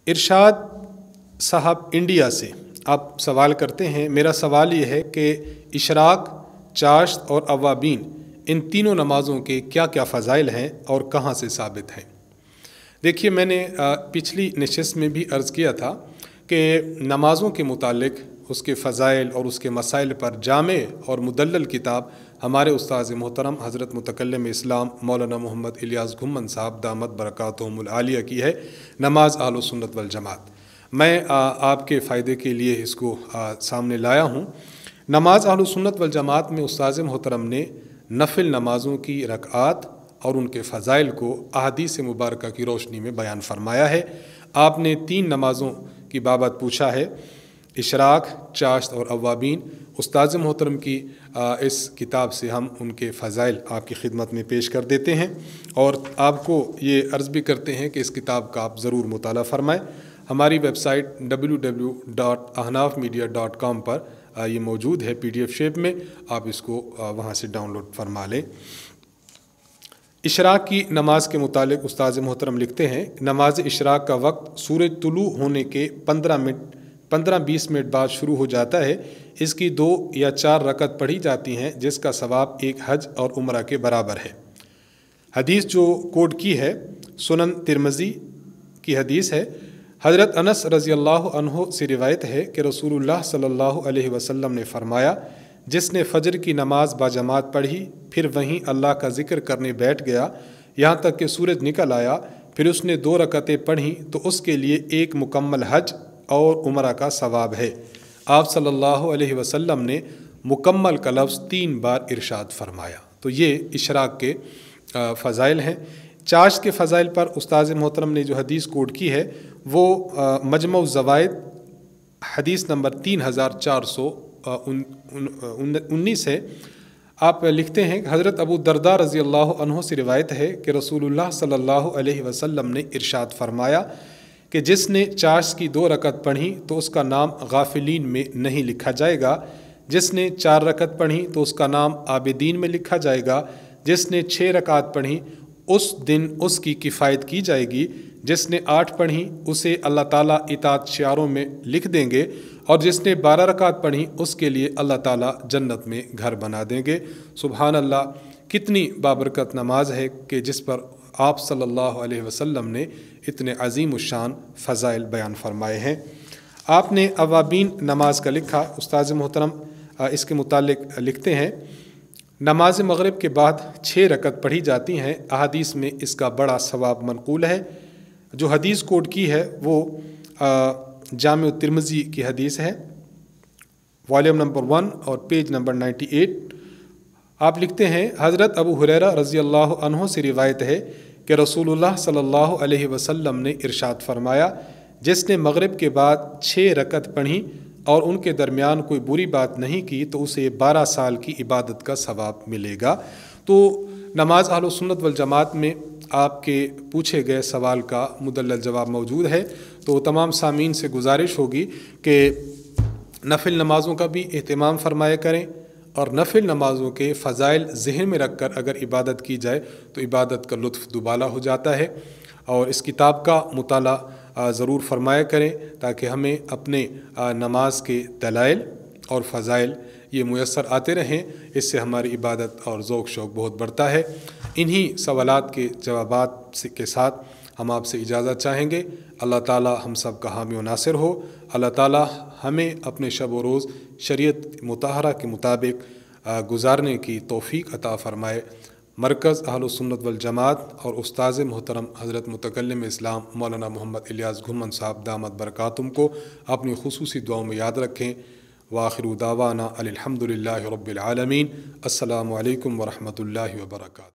इरशाद साहब इंडिया से आप सवाल करते हैं, मेरा सवाल ये है कि इशराक, चाश्त और अवाबीन इन तीनों नमाज़ों के क्या क्या फ़ज़ाइल हैं और कहाँ से साबित हैं। देखिए, मैंने पिछली नशिस्त में भी अर्ज़ किया था कि नमाज़ों के मुतालिक उसके फ़ज़ाइल और उसके मसाइल पर जामे और मुदल्लल किताब हमारे उस्ताद मोहतरम हज़रत मुतकल्लिम इस्लाम मौलाना मोहम्मद इलियास घुम्मन साहब दामत बरकातुहुमुल आलिया की है, नमाज अहले सुन्नत वल जमात। मैं आपके फ़ायदे के लिए इसको सामने लाया हूँ। नमाज अहले सुन्नत वल जमात में उस्ताद मोहतरम ने नफिल नमाज़ों की रकआत और उनके फ़ज़ाइल को अहादीस मुबारका की रोशनी में बयान फरमाया है। आपने 3 नमाज़ों की बाबत पूछा है, इशराक, चाश्त और अवाबीन। उस्ताद मोहतरम की इस किताब से हम उनके फ़ज़ाइल आपकी खिदमत में पेश कर देते हैं और आपको ये अर्ज़ भी करते हैं कि इस किताब का आप ज़रूर मुताला फ़रमाएँ। हमारी वेबसाइट www.ahnafmedia.com पर ये मौजूद है PDF शेप में, आप इसको वहाँ से डाउनलोड फरमा लें। इशराक की नमाज के मुतालिक उस्ताद मोहतरम लिखते हैं, नमाज इशराक का वक्त सूरज तुलू होने के 15-20 मिनट बाद शुरू हो जाता है। इसकी 2 या 4 रकत पढ़ी जाती हैं, जिसका सवाब एक हज और उम्रा के बराबर है। हदीस जो कोट की है सुनन तिरमिज़ी की हदीस है। हज़रत अनस रज़ी अल्लाह अन्हो से रिवायत है कि रसूलुल्लाह सल्लल्लाहु अलैहि वसल्लम ने फरमाया, जिसने फ़जर की नमाज बाजमात पढ़ी फिर वहीं अल्लाह का ज़िक्र करने बैठ गया यहाँ तक कि सूरज निकल आया, फिर उसने 2 रकतें पढ़ीं तो उसके लिए एक मुकम्मल हज और उम्रा का सवाब है। आप सल्लल्लाहु अलैहि वसल्लम ने मुकम्मल का लफ्ज़ 3 बार इरशाद फरमाया। तो ये इशराक के फ़ज़ाइल हैं। चाश्त के फ़ज़ाइल पर उस्ताद मोहतरम ने जो हदीस कोट की है वो मजमू ज़वाइद हदीस नंबर 3419 है। आप लिखते हैं कि हज़रत अबू दरदा रज़ी अल्लाह अन्हो से रिवायत है कि रसूलुल्लाह सल्लल्लाहु अलैहि वसल्लम ने इरशाद फरमाया कि जिसने चाश्त की 2 रकत पढ़ी तो उसका नाम गाफिलीन में नहीं लिखा जाएगा, जिसने 4 रकत पढ़ी तो उसका नाम आबिदीन में लिखा जाएगा, जिसने 6 रकात पढ़ी उस दिन उसकी किफ़ायत की जाएगी, जिसने 8 पढ़ी उसे अल्लाह ताला इताअत शारों में लिख देंगे और जिसने 12 रकात पढ़ी उसके लिए अल्लाह ताला जन्नत में घर बना देंगे। सुबहान अल्लाह, कितनी बाबरकत नमाज है कि जिस पर आप सल्लल्लाहु अलैहि वसल्लम ने इतने अजीम शान फ़ज़ाइल बयान फरमाए हैं। आपने अवाबीन नमाज का लिखा। उस्ताद मोहतरम इसके मुतालिक लिखते हैं, नमाज मगरिब के बाद 6 रकत पढ़ी जाती हैं। अहादीस में इसका बड़ा सवाब मनक़ूल है। जो हदीस कोट की है वो जामे तिरमिज़ी की हदीस है, वॉल्यूम नंबर 1 और पेज नंबर 98। आप लिखते हैं, हज़रत अबू हुरैरा रज़ी अल्लाह अन्हो से रिवायत है कि रसूलुल्लाह सल्लल्लाहु अलैहि वसल्लम ने इरशाद फरमाया, जिसने मगरिब के बाद 6 रकत पढ़ी और उनके दरमियान कोई बुरी बात नहीं की तो उसे 12 साल की इबादत का सवाब मिलेगा। तो नमाज अहले सुन्नत वल जमात में आपके पूछे गए सवाल का मुदल्लल जवाब मौजूद है। तो तमाम सामीन से गुजारिश होगी कि नफिल नमाज़ों का भी एहतमाम फरमाया करें और नफिल नमाज़ों के फ़ज़ाइल ज़हन में रख कर अगर इबादत की जाए तो इबादत का लुत्फ़ दुबाला हो जाता है। और इस किताब का मुताला ज़रूर फरमाया करें ताकि हमें अपने नमाज के दलाइल और फ़ज़ाइल ये मुयस्सर आते रहें। इससे हमारी इबादत और ज़ौक़ शौक़ बहुत बढ़ता है। इन्हीं सवालात के जवाबात के साथ हम आपसे इजाज़त चाहेंगे। अल्लाह ताला हम सब का हामी व नासिर हो। अल्लाह ताला हमें अपने शब व रोज़ शरीयत मुताहरा के मुताबिक गुजारने की तौफ़ीक अता फ़रमाए। मरकज़ अहले सुन्नत वल जमात और उस्ताद मोहतरम हज़रत मुतकल्लिम इस्लाम मौलाना मोहम्मद इलियास घुम्मन साहब दामत बरकातुहुम को अपनी खुसूसी दुआओं में याद रखें। वाखिरु दावाना अनिल हम्दुलिल्लाहि रब्बिल आलमीन। अस्सलामु अलैकुम व रहमतुल्लाहि व बरकातुहू।